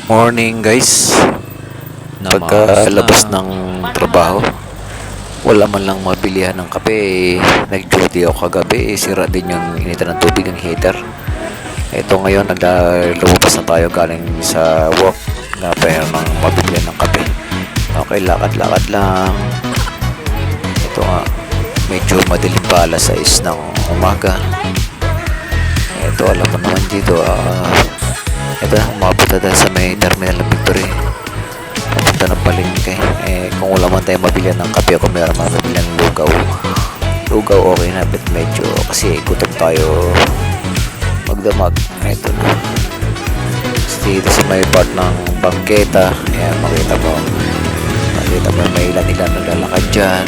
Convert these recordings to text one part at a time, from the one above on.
Morning guys. Namamas Pagkalabas na. ng trabaho, wala man lang mabilihan ng kape. Nag-duty ako kagabi. Sira din yung initan ng tubig ng heater. Ito ngayon, lumabas na tayo galing sa work na para ng mabilihan ng kape. Okay, lakad-lakad lang. Ito nga, medyo madilim pa alas 6 ng umaga. Ito, alam mo naman dito, ito, umabot na dahil sa may terminal ng Victory. Papunta ng palengke. Kung wala man tayo mabilihan ng kape, kung meron man mabilihan ng lugaw. Lugaw okay na, but medyo kasi gutom tayo magdamag. Ito na. Dito sa may part ng bangketa. Ayan, makita mo may ilan-ilan naglalakad dyan.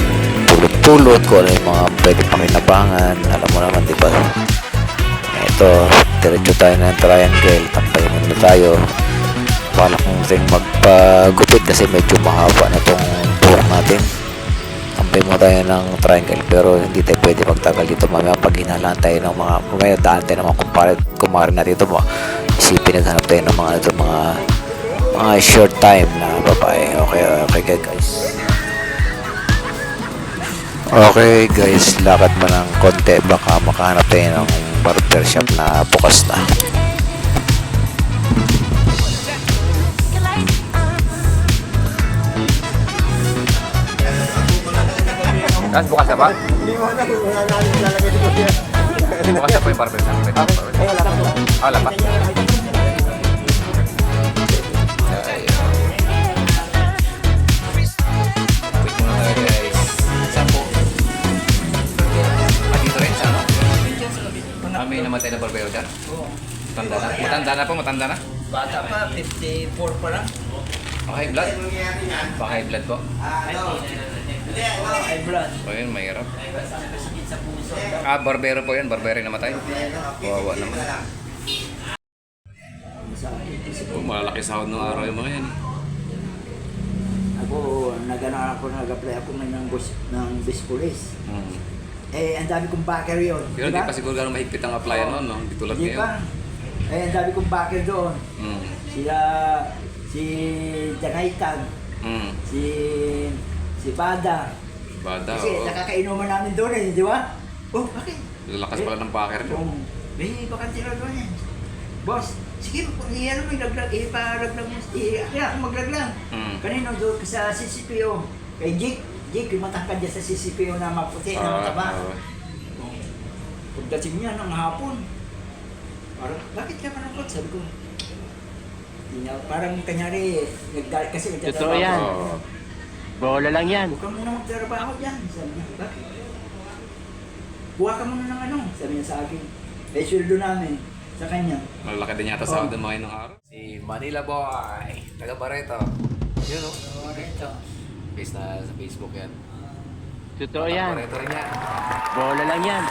Pulot-pulot kung ano yung mga pwede pakinabangan. Alam mo naman, diba? Ito, diretso tayo ng triangle. Tampayin muna tayo. Wala kong rin magpagupit kasi medyo mahaba na itong buhok natin. Tampay mo tayo ng triangle pero hindi tayo pwede magtagal dito. Mamaya pag hinalaan tayo ng mga kumaya daan tayo ng mga kumare na dito mo. Isipin naghanap tayo ng mga ito, mga short time na babae. Okay guys. Okay guys, lakad mo ng konti. Baka makahanap tayo ng barber shop na bukas na. Kas, bukas na ba? Hindi mo na, wala namin lalagay dito siya. Bukas na po yung barber shop. Ay, wala pa po. Wala pa. Wait muna tayo guys. Saan po? Dito rin sa ano? May namatay na barbero dyan? Matanda na? Matanda na? Bata pa, 54 pa lang. High blood? Baka high blood po? High blood. O yun, mahirap. Sakit sa puso. Barbero po yan. Barbero yung namatay. Kawawa naman. Malalaki sahod ng araw yung mga yan. Ako, nag-apply ako ng bus police. Ang dami kong backer yun. Pero di pa siguro gano'ng mahigpit ang applyan noon, no? Hindi tulad Hindi ngayon. pa. Ang dami kong backer doon. Sila, si Janaytag, si Bada. Bada, Kasi oo. nakakainuman namin doon di ba? Oh, bakit? Lalakas pala ng packer nyo. May bakante na doon yan. Boss, sige, iyan mo yung laglag, iparaglag mo, kaya ako maglaglang. Kanino doon sa CCPO, kay Jake, yung matangkad dyan sa CCPO na maputi, na mataba. Pagdating niya ng hapon, parang, bakit ka manakot? Sabi ko, parang kanyari, kasi nagtatrabaho. Totoo yan. Bola lang yan. Huwag ka muna magtrabaho dyan. Sabi niya, bakit? Kuha ka muna ng ano, sabi niya sa akin. Sweldo namin sa kanya. Malalaki din yata sahod ng mga inong araw. Si Manila Boy, taga Barreto. Yun o. Ito. Base na sa Facebook yan. Totoo yan. Barreto rin yan. Bola lang yan.